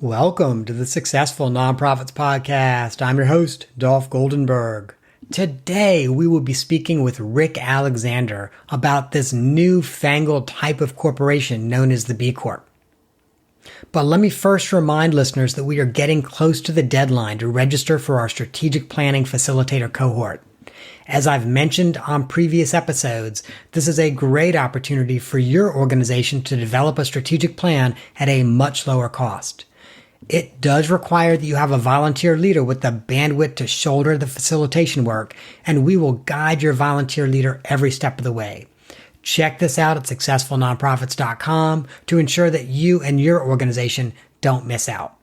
Welcome to the Successful Nonprofits Podcast. I'm your host, Dolph Goldenberg. Today, we will be speaking with Rick Alexander about this newfangled type of corporation known as the B-corp. But let me first remind listeners that we are getting close to the deadline to register for our Strategic Planning Facilitator cohort. As I've mentioned on previous episodes, this is a great opportunity for your organization to develop a strategic plan at a much lower cost. It does require that you have a volunteer leader with the bandwidth to shoulder the facilitation work, and we will guide your volunteer leader every step of the way. Check this out at successfulnonprofits.com to ensure that you and your organization don't miss out.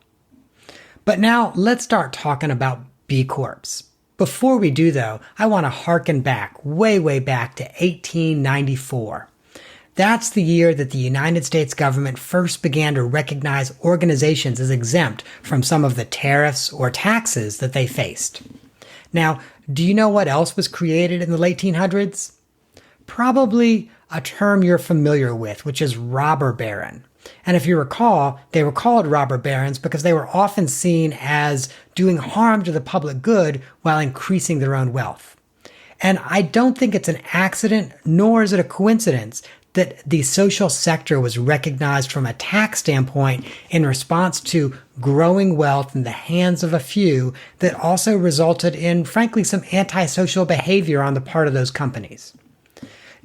But now let's start talking about B Corps. Before we do though, I want to harken back, way back to 1894. That's the year that the United States government first began to recognize organizations as exempt from some of the tariffs or taxes that they faced. Now, do you know what else was created in the late 1800s? Probably a term you're familiar with, which is robber baron. And if you recall, they were called robber barons because they were often seen as doing harm to the public good while increasing their own wealth. And I don't think it's an accident, nor is it a coincidence that the social sector was recognized from a tax standpoint in response to growing wealth in the hands of a few that also resulted in, frankly, some antisocial behavior on the part of those companies.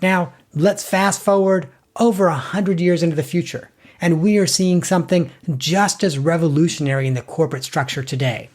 Now, let's fast forward over 100 years into the future, and we are seeing something just as revolutionary in the corporate structure today.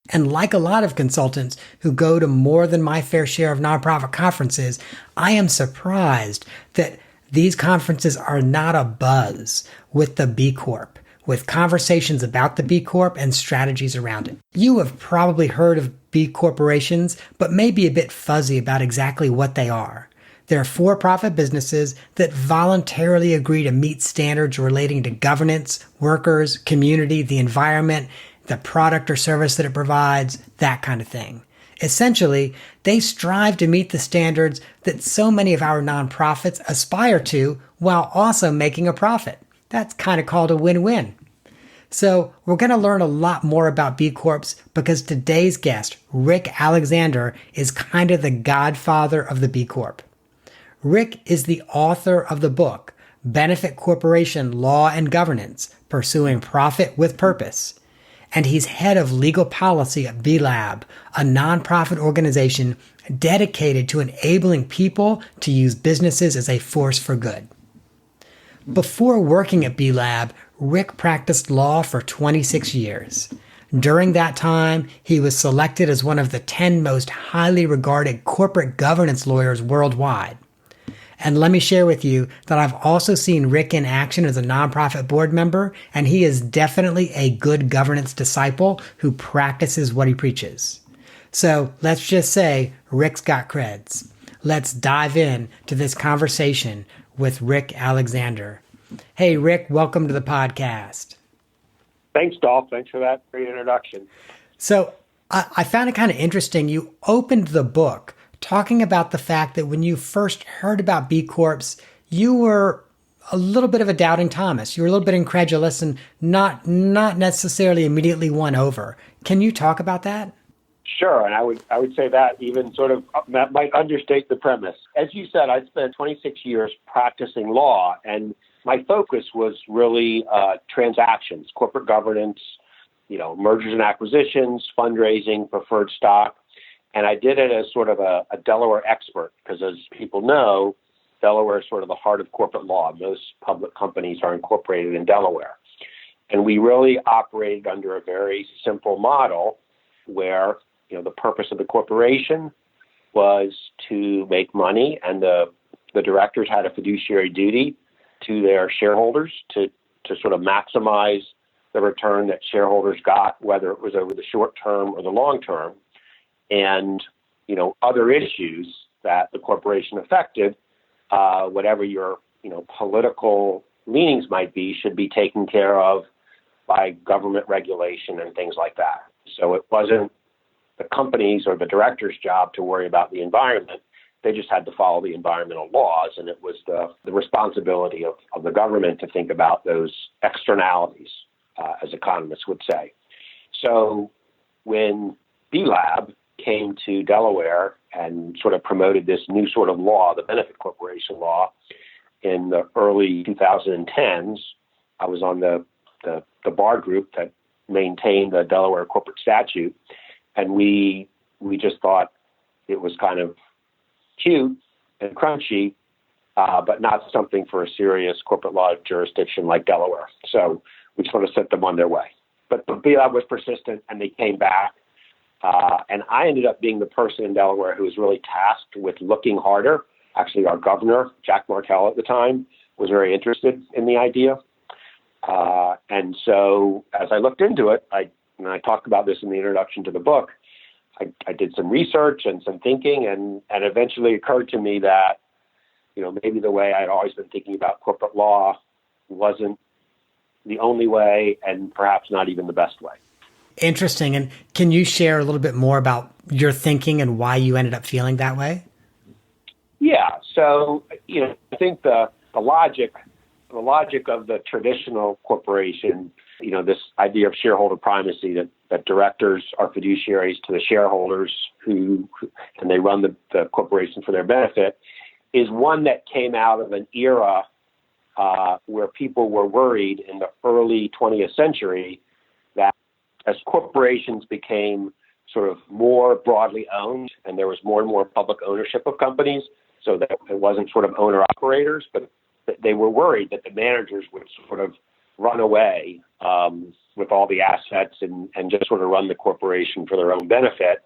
And like a lot of consultants who go to more than my fair share of nonprofit conferences, I am surprised that these conferences are not abuzz with the B Corp, with conversations about the B Corp and strategies around it. You have probably heard of B corporations, but may be a bit fuzzy about exactly what they are. They're for-profit businesses that voluntarily agree to meet standards relating to governance, workers, community, the environment, the product or service that it provides, that kind of thing. Essentially, they strive to meet the standards that so many of our nonprofits aspire to while also making a profit. That's kind of called a win-win. So we're going to learn a lot more about B Corps because today's guest, Rick Alexander, is kind of the godfather of the B Corp. Rick is the author of the book, Benefit Corporation Law and Governance, Pursuing Profit with Purpose. And he's head of legal policy at B-Lab, a nonprofit organization dedicated to enabling people to use businesses as a force for good. Before working at B-Lab, Rick practiced law for 26 years. During that time, he was selected as one of the 10 most highly regarded corporate governance lawyers worldwide. And let me share with you that I've also seen Rick in action as a nonprofit board member, and he is definitely a good governance disciple who practices what he preaches. So let's just say Rick's got creds. Let's dive in to this conversation with Rick Alexander. Hey, Rick, welcome to the podcast. Thanks, Dolph. Thanks for that great introduction. So I found it kind of interesting. You opened the book talking about the fact that when you first heard about B Corps, you were a little bit of a doubting Thomas. You were a little bit incredulous and not necessarily immediately won over. Can you talk about that? Sure, and I would say that even sort of that might understate the premise. As you said, I spent 26 years practicing law, and my focus was really transactions, corporate governance, mergers and acquisitions, fundraising, preferred stock. And I did it as sort of a Delaware expert because, as people know, Delaware is sort of the heart of corporate law. Most public companies are incorporated in Delaware. And we really operated under a very simple model where, the purpose of the corporation was to make money, and the directors had a fiduciary duty to their shareholders to sort of maximize the return that shareholders got, whether it was over the short term or the long term. And, other issues that the corporation affected, whatever your, political leanings might be, should be taken care of by government regulation and things like that. So it wasn't the company's or the director's job to worry about the environment. They just had to follow the environmental laws, and it was the responsibility of the government to think about those externalities. as economists would say. So when B-Lab came to Delaware and sort of promoted this new sort of law, the benefit corporation law, in the early 2010s, I was on the bar group that maintained the Delaware corporate statute, and we just thought it was kind of cute and crunchy, but not something for a serious corporate law jurisdiction like Delaware. So we just want to set them on their way. But B-Lab was persistent, and they came back. And I ended up being the person in Delaware who was really tasked with looking harder. Actually, our governor, Jack Markell at the time, was very interested in the idea. And so as I looked into it, and I talked about this in the introduction to the book, I did some research and some thinking, and eventually it occurred to me that, maybe the way I'd always been thinking about corporate law wasn't the only way, and perhaps not even the best way. Interesting. And can you share a little bit more about your thinking and why you ended up feeling that way? Yeah. So, I think the logic of the traditional corporation, this idea of shareholder primacy, that directors are fiduciaries to the shareholders and they run the corporation for their benefit, is one that came out of an era where people were worried in the early 20th century that as corporations became sort of more broadly owned and there was more and more public ownership of companies, so that it wasn't sort of owner-operators, but they were worried that the managers would sort of run away with all the assets and just sort of run the corporation for their own benefit.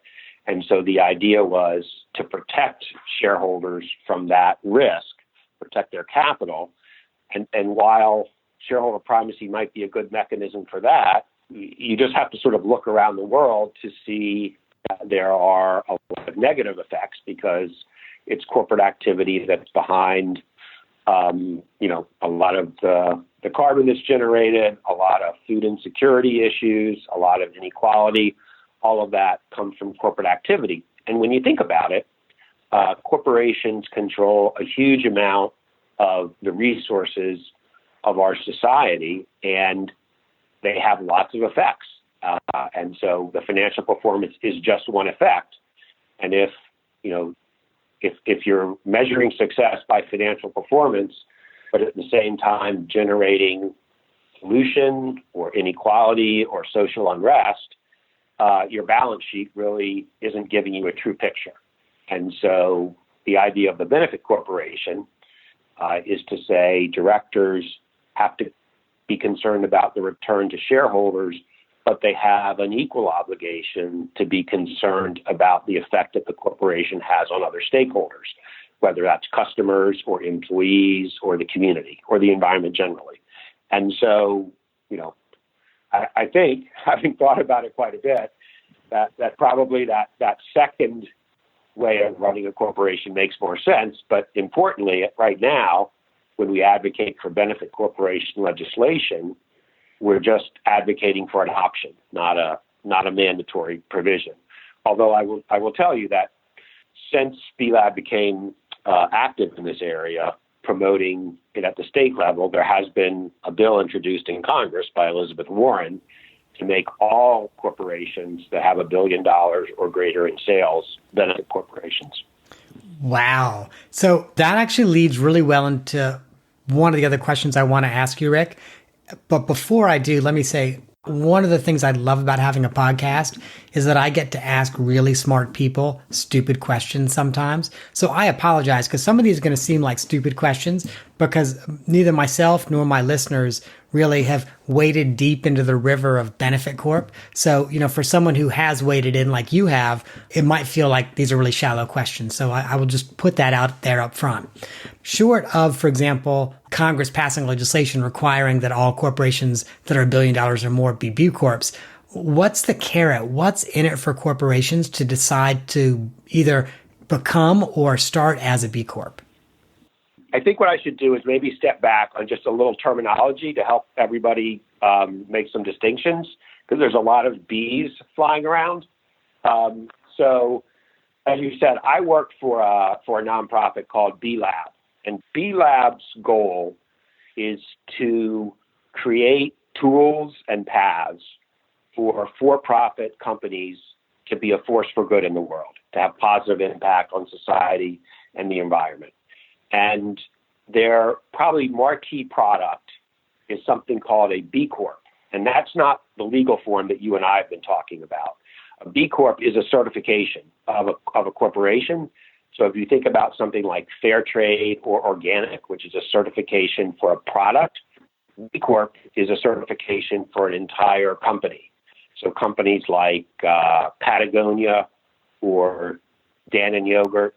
And so the idea was to protect shareholders from that risk, protect their capital. And while shareholder primacy might be a good mechanism for that, you just have to sort of look around the world to see that there are a lot of negative effects, because it's corporate activity that's behind, a lot of the carbon that's generated, a lot of food insecurity issues, a lot of inequality. All of that comes from corporate activity. And when you think about it, corporations control a huge amount of the resources of our society, and they have lots of effects. And so the financial performance is just one effect. And if you're measuring success by financial performance, but at the same time generating pollution or inequality or social unrest, your balance sheet really isn't giving you a true picture. And so the idea of the benefit corporation is to say directors have to be concerned about the return to shareholders, but they have an equal obligation to be concerned about the effect that the corporation has on other stakeholders, whether that's customers or employees or the community or the environment generally. And so, I think, having thought about it quite a bit, that probably that second way of running a corporation makes more sense. But importantly, right now, when we advocate for benefit corporation legislation, we're just advocating for an option, not a mandatory provision. Although I will tell you that since B-Lab became active in this area, promoting it at the state level, there has been a bill introduced in Congress by Elizabeth Warren to make all corporations that have $1 billion or greater in sales benefit corporations. Wow. So that actually leads really well into one of the other questions I want to ask you, Rick. But before I do, let me say, one of the things I love about having a podcast is that I get to ask really smart people stupid questions sometimes. So I apologize because some of these are going to seem like stupid questions because neither myself nor my listeners really have waded deep into the river of Benefit Corp. So, for someone who has waded in like you have, it might feel like these are really shallow questions. So I will just put that out there up front. Short of, for example, Congress passing legislation requiring that all corporations that are $1 billion or more be B-corps, what's the carrot? What's in it for corporations to decide to either become or start as a B-corp? I think what I should do is maybe step back on just a little terminology to help everybody make some distinctions, because there's a lot of B's flying around. So, as you said, I work for a nonprofit called B-Lab, and B-Lab's goal is to create tools and paths for-profit companies to be a force for good in the world, to have positive impact on society and the environment. And their probably marquee product is something called a B-corp. And that's not the legal form that you and I have been talking about. A B-corp is a certification of a corporation. So if you think about something like fair trade or organic, which is a certification for a product, B-corp is a certification for an entire company. So companies like Patagonia or Dannon Yogurt,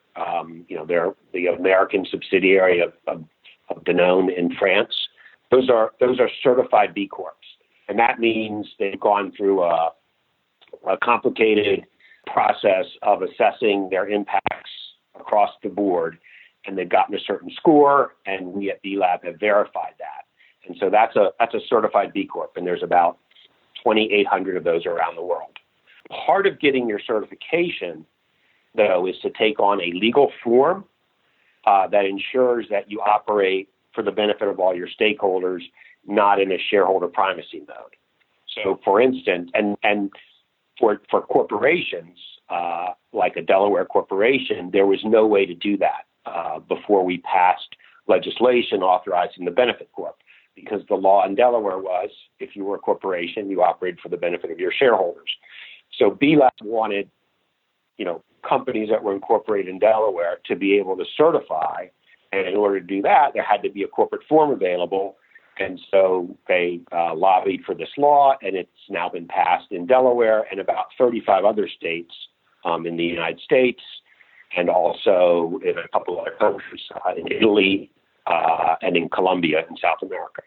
they're the American subsidiary of Danone in France. Those are certified B Corps, and that means they've gone through a complicated process of assessing their impacts across the board, and they've gotten a certain score, and we at B-Lab have verified that. And so that's a certified B Corp, and there's about 2,800 of those around the world. Part of getting your certification, though, is to take on a legal form that ensures that you operate for the benefit of all your stakeholders, not in a shareholder primacy mode. So, for instance, and for corporations, like a Delaware corporation, there was no way to do that before we passed legislation authorizing the benefit corp, because the law in Delaware was, if you were a corporation, you operated for the benefit of your shareholders. So B-Lab wanted, companies that were incorporated in Delaware to be able to certify. And in order to do that, there had to be a corporate form available. And so they lobbied for this law, and it's now been passed in Delaware and about 35 other states in the United States, and also in a couple other countries, in Italy and in Colombia in South America.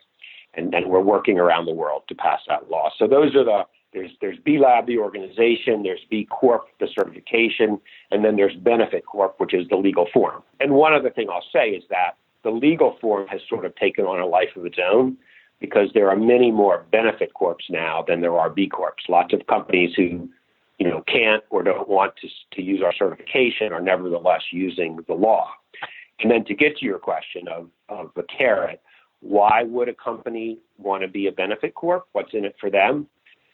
And we're working around the world to pass that law. So those are there's B-Lab, the organization, there's B-corp, the certification, and then there's Benefit Corp, which is the legal form. And one other thing I'll say is that the legal form has sort of taken on a life of its own, because there are many more Benefit Corps now than there are B-corps. Lots of companies who, can't or don't want to use our certification are nevertheless using the law. And then to get to your question of the carrot, why would a company want to be a Benefit Corp? What's in it for them?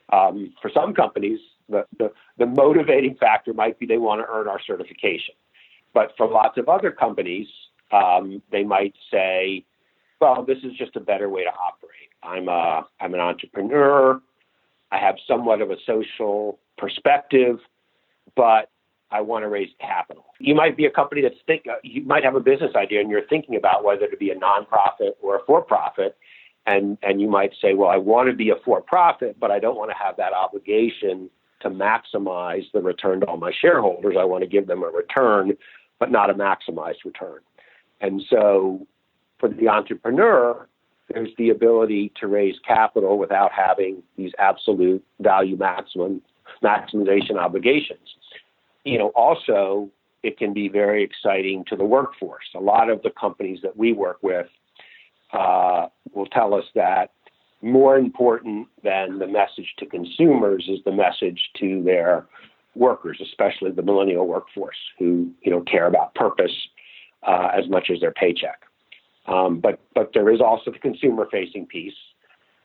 For some companies, the motivating factor might be they want to earn our certification. But for lots of other companies, they might say, well, this is just a better way to operate. I'm an entrepreneur. I have somewhat of a social perspective, but I want to raise capital. You might be a company you might have a business idea and you're thinking about whether to be a nonprofit or a for-profit. And you might say, well, I want to be a for-profit, but I don't want to have that obligation to maximize the return to all my shareholders. I want to give them a return, but not a maximized return. And so for the entrepreneur, there's the ability to raise capital without having these absolute value maximization obligations. Also, it can be very exciting to the workforce. A lot of the companies that we work with will tell us that more important than the message to consumers is the message to their workers, especially the millennial workforce, who care about purpose as much as their paycheck. But there is also the consumer-facing piece,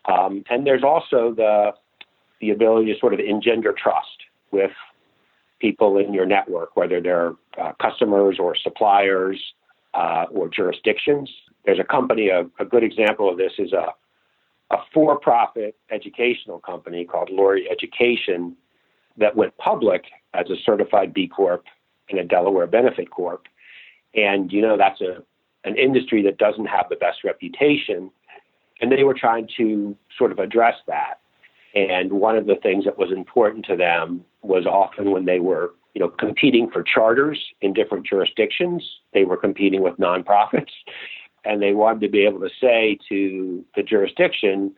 and there's also the ability to sort of engender trust with people in your network, whether they're customers or suppliers or jurisdictions. There's a company, a good example of this is a for-profit educational company called Laurie Education that went public as a certified B Corp and a Delaware Benefit Corp. And, that's an industry that doesn't have the best reputation. And they were trying to sort of address that. And one of the things that was important to them was often when they were, competing for charters in different jurisdictions, they were competing with nonprofits. And they wanted to be able to say to the jurisdiction,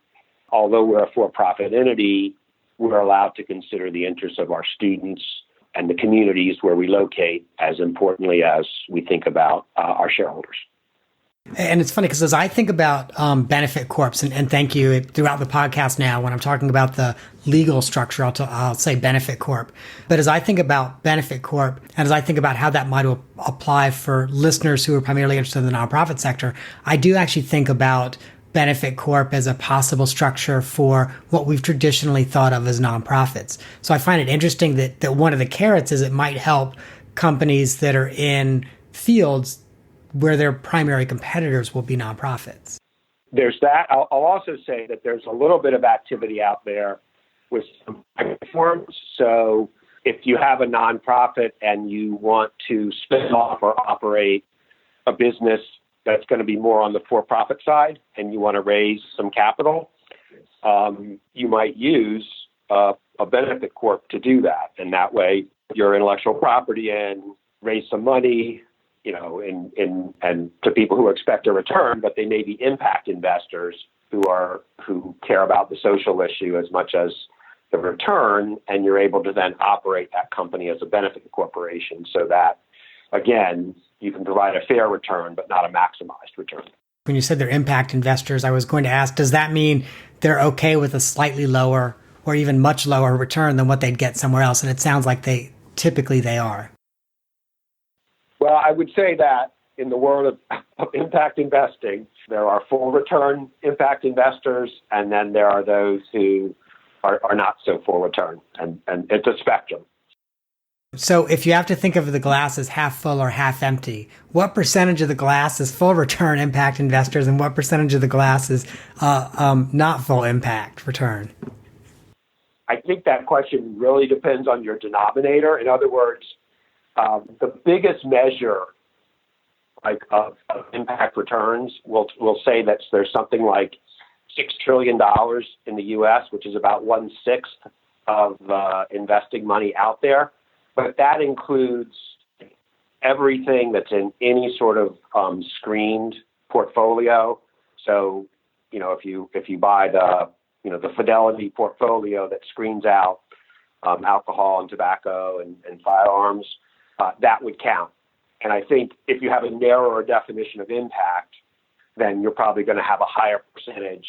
although we're a for-profit entity, we're allowed to consider the interests of our students and the communities where we locate as importantly as we think about our shareholders. And it's funny because as I think about benefit corps, and thank you throughout the podcast now, when I'm talking about the legal structure, I'll say benefit corp. But as I think about benefit corp, and as I think about how that might apply for listeners who are primarily interested in the nonprofit sector, I do actually think about benefit corp as a possible structure for what we've traditionally thought of as nonprofits. So I find it interesting that one of the carrots is it might help companies that are in fields where their primary competitors will be nonprofits. There's that. I'll also say that there's a little bit of activity out there with some forms. So if you have a nonprofit and you want to spin off or operate a business that's going to be more on the for-profit side and you want to raise some capital, you might use a benefit corp to do that. And that way your intellectual property and raise some money, and to people who expect a return, but they may be impact investors who care about the social issue as much as the return, and you're able to then operate that company as a benefit corporation so that, again, you can provide a fair return, but not a maximized return. When you said they're impact investors, I was going to ask, does that mean they're okay with a slightly lower or even much lower return than what they'd get somewhere else? And it sounds like they are. Well, I would say that in the world of impact investing, there are full return impact investors, and then there are those who are not so full return, and it's a spectrum. So if you have to think of the glass as half full or half empty, what percentage of the glass is full return impact investors and what percentage of the glass is not full impact return? I think that question really depends on your denominator. In other words, the biggest measure of impact returns will say that there's something like $6 trillion in the U.S., which is about 1/6 of investing money out there. But that includes everything that's in any sort of screened portfolio. So, if you buy the Fidelity portfolio that screens out alcohol and tobacco and firearms, that would count. And I think if you have a narrower definition of impact, then you're probably going to have a higher percentage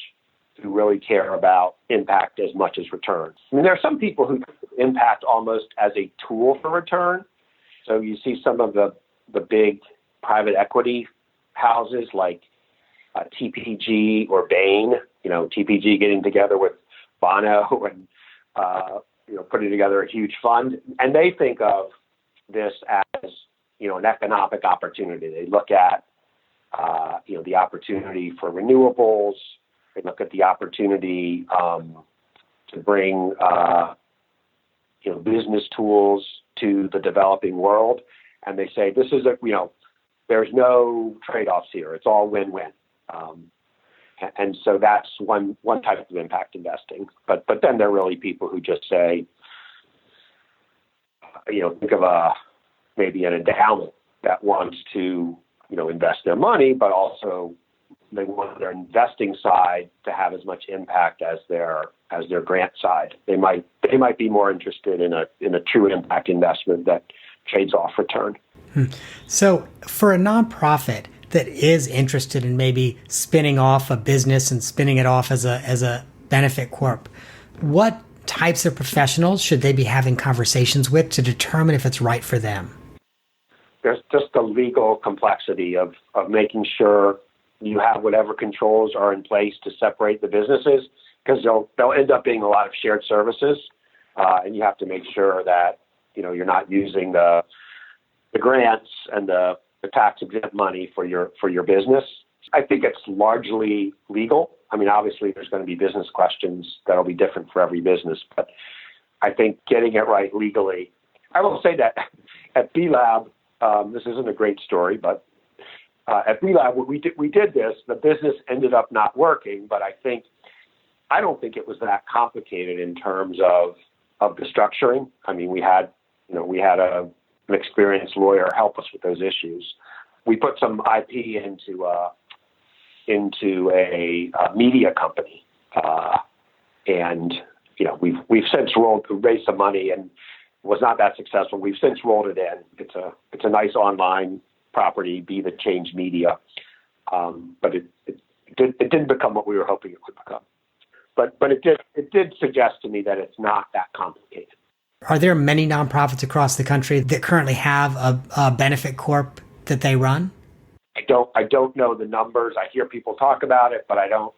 who really care about impact as much as return. I mean, there are some people who impact almost as a tool for return. So you see some of the big private equity houses like TPG or Bain, TPG getting together with Bono and, putting together a huge fund. And they think of this as, an economic opportunity. They look at, the opportunity for renewables. They look at the opportunity to bring, business tools to the developing world. And they say, this is there's no trade-offs here. It's all win-win. And so that's one type of impact investing. But then there are really people who just say, think of maybe an endowment that wants to, invest their money, but also they want their investing side to have as much impact as their grant side. They might be more interested in a true impact investment that trades off return. So for a nonprofit that is interested in maybe spinning off a business and spinning it off as a benefit corp, what types of professionals should they be having conversations with to determine if it's right for them? There's just the legal complexity of making sure you have whatever controls are in place to separate the businesses, because they'll end up being a lot of shared services, and you have to make sure that you're not using the grants and the tax exempt money for your business. I think it's largely legal. I mean, obviously there's going to be business questions that'll be different for every business, but I think getting it right legally. I will say that at B-Lab, this isn't a great story, but at B-Lab, we did this. The business ended up not working, but I don't think it was that complicated in terms of the structuring. I mean, we had an experienced lawyer help us with those issues. We put some IP into a media company, and we've since raised some money and was not that successful. We've since rolled it in. It's a nice online property, Be the Change Media, but it didn't become what we were hoping it would become. But it did suggest to me that it's not that complicated. Are there many nonprofits across the country that currently have a benefit corp that they run? I don't know the numbers. I hear people talk about it, but I don't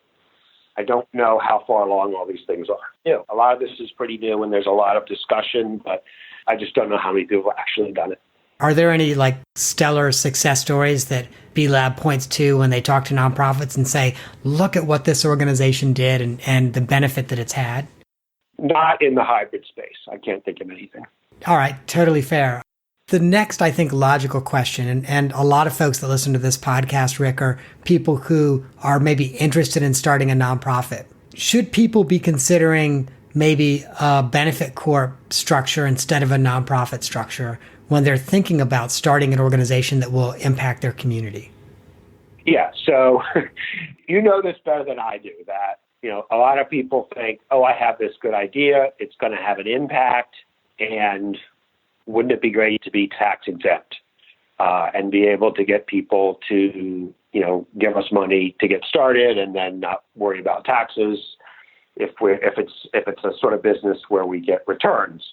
I don't know how far along all these things are. A lot of this is pretty new and there's a lot of discussion, but I just don't know how many people have actually done it. Are there any like stellar success stories that B-Lab points to when they talk to nonprofits and say, look at what this organization did and the benefit that it's had? Not in the hybrid space. I can't think of anything. All right, totally fair. The next, I think, logical question, and a lot of folks that listen to this podcast, Rick, are people who are maybe interested in starting a nonprofit. Should people be considering maybe a benefit corp structure instead of a nonprofit structure when they're thinking about starting an organization that will impact their community? Yeah, so you know this better than I do, that a lot of people think, oh, I have this good idea, it's going to have an impact, and wouldn't it be great to be tax exempt and be able to get people to, give us money to get started and then not worry about taxes if it's a sort of business where we get returns.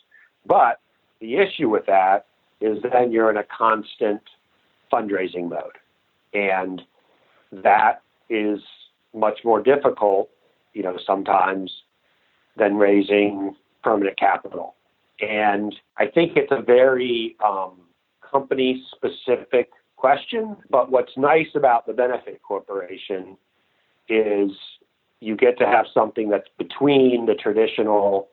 But the issue with that is then you're in a constant fundraising mode, and that is much more difficult, sometimes than raising permanent capital. And I think it's a very company-specific question. But what's nice about the benefit corporation is you get to have something that's between the traditional,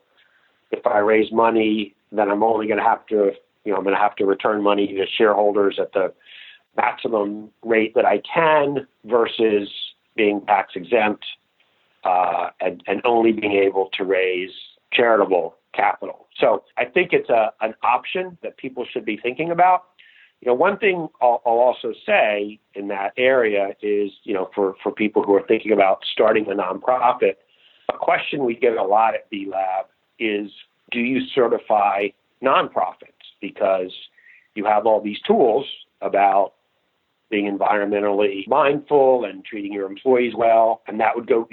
if I raise money, then I'm only going to have to, I'm going to have to return money to shareholders at the maximum rate that I can, versus being tax exempt and only being able to raise charitable capital. So I think it's an option that people should be thinking about. One thing I'll also say in that area is, for people who are thinking about starting a nonprofit, a question we get a lot at B-Lab is, do you certify nonprofits? Because you have all these tools about being environmentally mindful and treating your employees well, and that would go,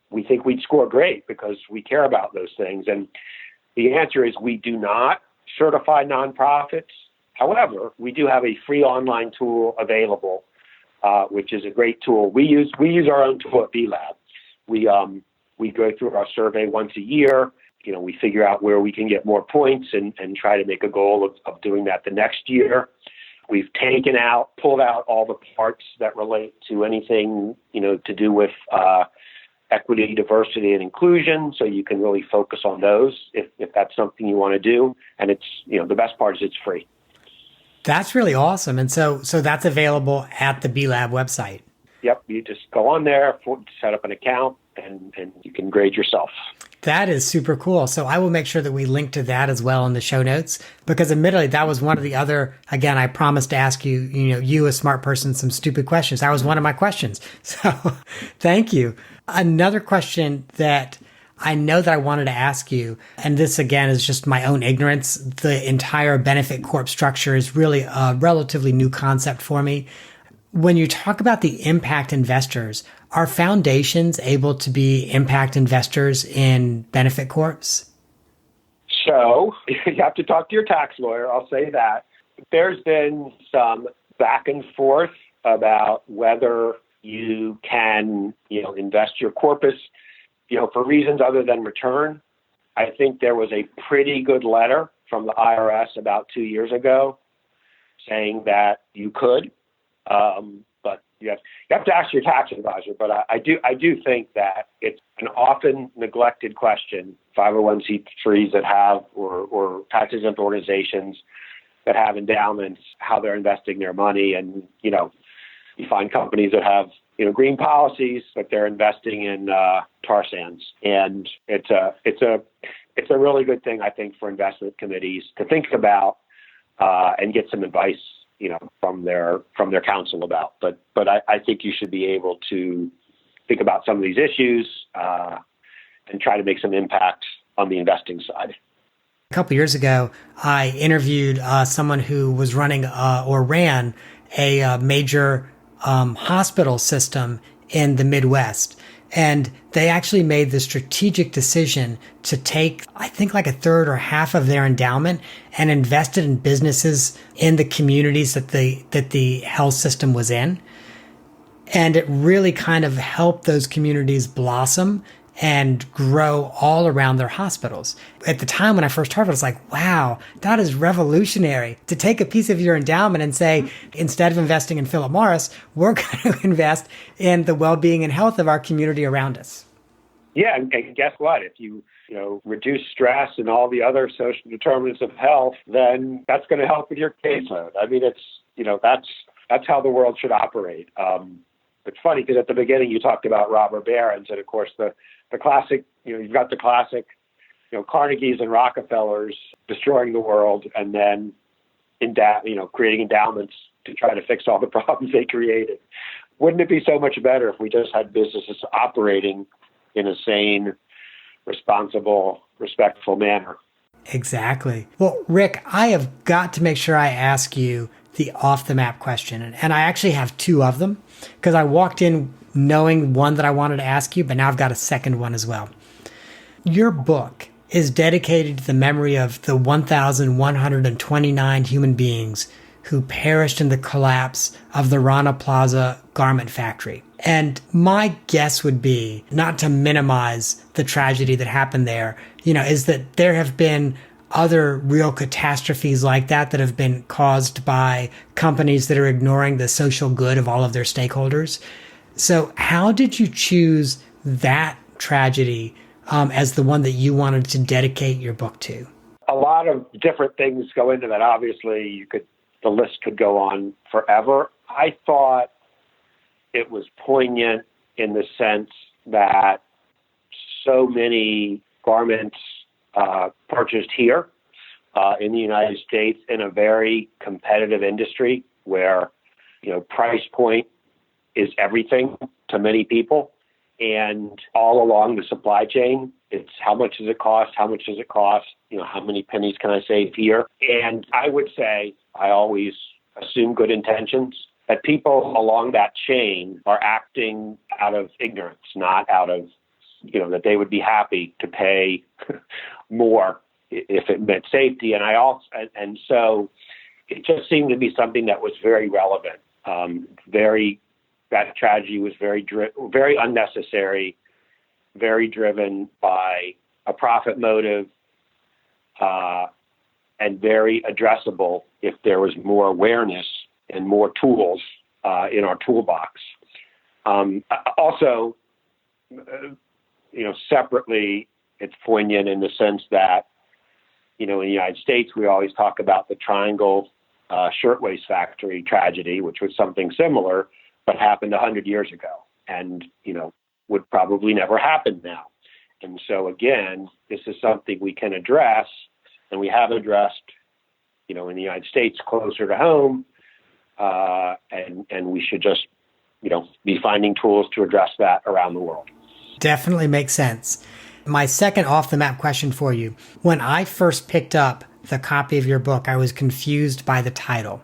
we think we'd score great because we care about those things. And the answer is we do not certify nonprofits. However, we do have a free online tool available, which is a great tool. We use our own tool at B-Lab. We go through our survey once a year. We figure out where we can get more points and try to make a goal of doing that the next year. We've pulled out all the parts that relate to anything, to do with equity, diversity, and inclusion. So you can really focus on those if that's something you want to do. And it's, the best part is it's free. That's really awesome. And so that's available at the B-Lab website. Yep. You just go on there, set up an account, and you can grade yourself. That is super cool. So I will make sure that we link to that as well in the show notes, because admittedly, that was one of the other, again, I promised to ask you, you a smart person, some stupid questions. That was one of my questions. So thank you. Another question that I know that I wanted to ask you, and this again is just my own ignorance. The entire benefit corp structure is really a relatively new concept for me. When you talk about the impact investors, are foundations able to be impact investors in benefit corps? So you have to talk to your tax lawyer. I'll say that. There's been some back and forth about whether you can, invest your corpus, for reasons other than return. I think there was a pretty good letter from the IRS about 2 years ago saying that you could, but you have to ask your tax advisor. But I do think that it's an often neglected question. 501c3s that have, or tax exempt organizations that have endowments, how they're investing their money, and you find companies that have green policies, but they're investing in tar sands, and it's a really good thing, I think, for investment committees to think about and get some advice, from their counsel about. But I think you should be able to think about some of these issues and try to make some impact on the investing side. A couple of years ago, I interviewed someone who was running or ran a major hospital system in the Midwest. And they actually made the strategic decision to take, I think, like a third or half of their endowment and invest it in businesses in the communities that the health system was in. And it really kind of helped those communities blossom and grow all around their hospitals. At the time when I first heard it, I was like, wow, that is revolutionary. To take a piece of your endowment and say, instead of investing in Philip Morris, we're going to invest in the well-being and health of our community around us. Yeah, and guess what? If you reduce stress and all the other social determinants of health, then that's going to help with your caseload. I mean, that's how the world should operate. It's funny because at the beginning you talked about robber barons, and of course the classic, you've got the classic, Carnegies and Rockefellers destroying the world and then creating endowments to try to fix all the problems they created. Wouldn't it be so much better if we just had businesses operating in a sane, responsible, respectful manner? Exactly. Well, Rick, I have got to make sure I ask you the off the map question. And I actually have two of them because I walked in knowing one that I wanted to ask you, but now I've got a second one as well. Your book is dedicated to the memory of the 1,129 human beings who perished in the collapse of the Rana Plaza garment factory. And my guess would be, not to minimize the tragedy that happened there, is that there have been other real catastrophes like that have been caused by companies that are ignoring the social good of all of their stakeholders. So how did you choose that tragedy as the one that you wanted to dedicate your book to? A lot of different things go into that. Obviously, the list could go on forever. I thought it was poignant in the sense that so many garments purchased here in the United States in a very competitive industry where, price point is everything to many people. And all along the supply chain, it's how much does it cost? How much does it cost? How many pennies can I save here? And I would say I always assume good intentions, that people along that chain are acting out of ignorance, not out of, that they would be happy to pay more if it meant safety. And so it just seemed to be something that was very relevant. That tragedy was very unnecessary, very driven by a profit motive, and very addressable if there was more awareness and more tools in our toolbox. Also, separately, it's poignant in the sense that, in the United States, we always talk about the Triangle Shirtwaist Factory tragedy, which was something similar, but happened 100 years ago and, would probably never happen now. And so, again, this is something we can address, and we have addressed, in the United States closer to home, and we should just, be finding tools to address that around the world. Definitely makes sense. My second off-the-map question for you. When I first picked up the copy of your book, I was confused by the title.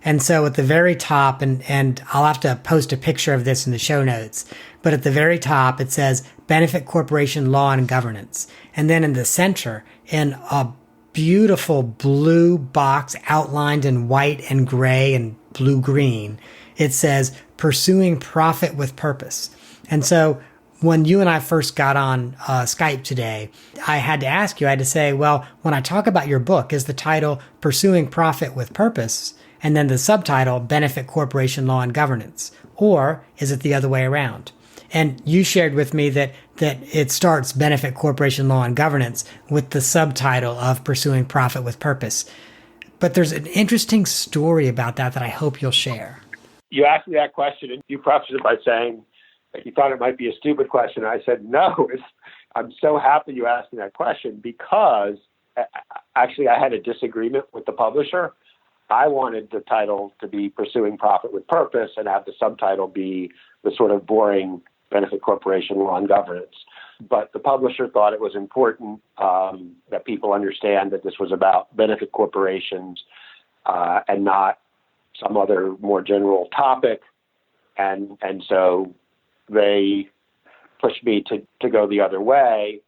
And so at the very top, and I'll have to post a picture of this in the show notes, but at the very top, it says Benefit Corporation Law and Governance. And then in the center, in a beautiful blue box outlined in white and gray and blue-green, it says Pursuing Profit with Purpose. And so when you and I first got on Skype today, I had to say, well, when I talk about your book, is the title Pursuing Profit with Purpose, and then the subtitle Benefit Corporation Law and Governance? Or is it the other way around? And you shared with me that it starts Benefit Corporation Law and Governance with the subtitle of Pursuing Profit with Purpose. But there's an interesting story about that I hope you'll share. You asked me that question, and you prefaced it by saying that you thought it might be a stupid question. I said, no, I'm so happy you asked me that question because actually I had a disagreement with the publisher. I wanted the title to be Pursuing Profit with Purpose and have the subtitle be the sort of boring Benefit Corporation Law and Governance. But the publisher thought it was important that people understand that this was about benefit corporations and not some other more general topic. And so they pushed me to go the other way,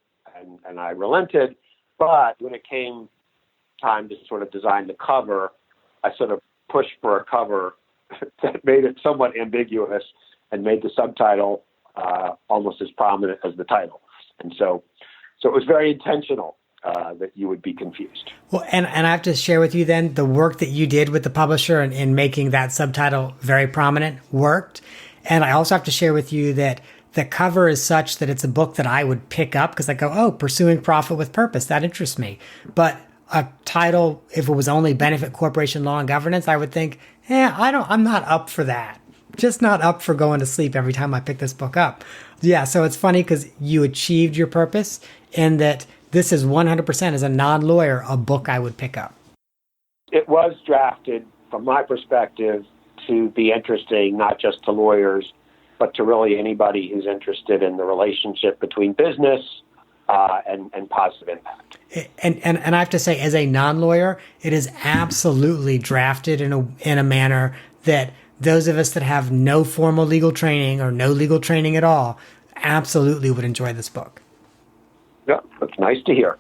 and I relented. But when it came time to sort of design the cover, I sort of pushed for a cover that made it somewhat ambiguous and made the subtitle almost as prominent as the title. And so it was very intentional that you would be confused. Well, and I have to share with you then the work that you did with the publisher in making that subtitle very prominent worked. And I also have to share with you that the cover is such that it's a book that I would pick up because I go, oh, Pursuing Profit with Purpose. That interests me. But a title, if it was only Benefit Corporation Law and Governance, I would think, I'm not up for that. Just not up for going to sleep every time I pick this book up. Yeah, so it's funny because you achieved your purpose in that this is 100% as a non-lawyer, a book I would pick up. It was drafted, from my perspective, to be interesting, not just to lawyers, but to really anybody who's interested in the relationship between business and positive impact. And I have to say, as a non-lawyer, it is absolutely drafted in a manner that those of us that have no formal legal training or no legal training at all absolutely would enjoy this book. Yeah, that's nice to hear.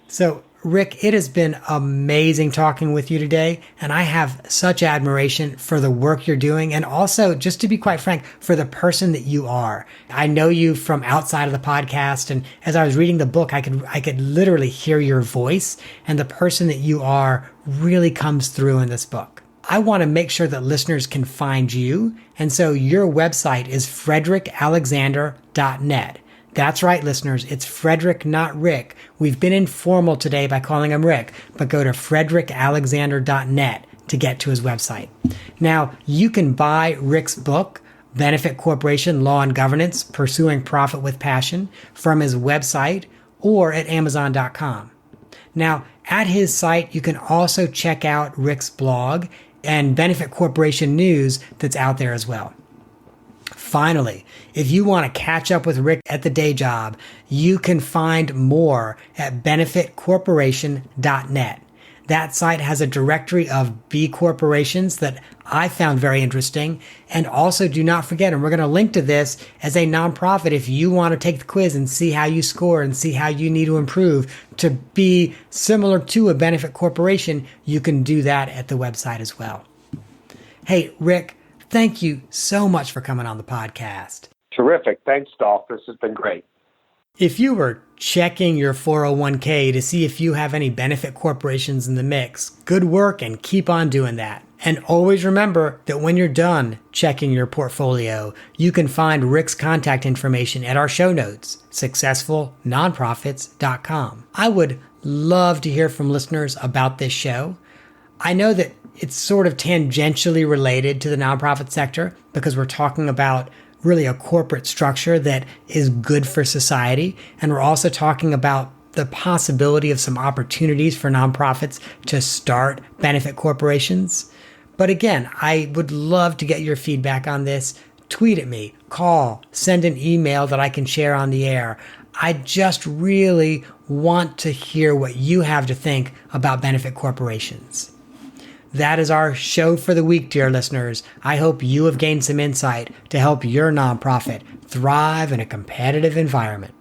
So, Rick, it has been amazing talking with you today, and I have such admiration for the work you're doing, and also, just to be quite frank, for the person that you are. I know you from outside of the podcast, and as I was reading the book, I could literally hear your voice, and the person that you are really comes through in this book. I want to make sure that listeners can find you, and so your website is frederickalexander.net. That's right, listeners. It's Frederick, not Rick. We've been informal today by calling him Rick, but go to frederickalexander.net to get to his website. Now, you can buy Rick's book, Benefit Corporation Law and Governance, Pursuing Profit with Passion, from his website or at Amazon.com. Now, at his site, you can also check out Rick's blog and Benefit Corporation news that's out there as well. Finally, if you want to catch up with Rick at the day job, you can find more at benefitcorporation.net. That site has a directory of B corporations that I found very interesting. And also do not forget, and we're going to link to this as a nonprofit, if you want to take the quiz and see how you score and see how you need to improve to be similar to a benefit corporation, you can do that at the website as well. Hey, Rick, thank you so much for coming on the podcast. Terrific. Thanks, Dolph. This has been great. If you were checking your 401k to see if you have any benefit corporations in the mix, good work and keep on doing that. And always remember that when you're done checking your portfolio, you can find Rick's contact information at our show notes, successfulnonprofits.com. I would love to hear from listeners about this show. I know that it's sort of tangentially related to the nonprofit sector because we're talking about really a corporate structure that is good for society. And we're also talking about the possibility of some opportunities for nonprofits to start benefit corporations. But again, I would love to get your feedback on this. Tweet at me, call, send an email that I can share on the air. I just really want to hear what you have to think about benefit corporations. That is our show for the week, dear listeners. I hope you have gained some insight to help your nonprofit thrive in a competitive environment.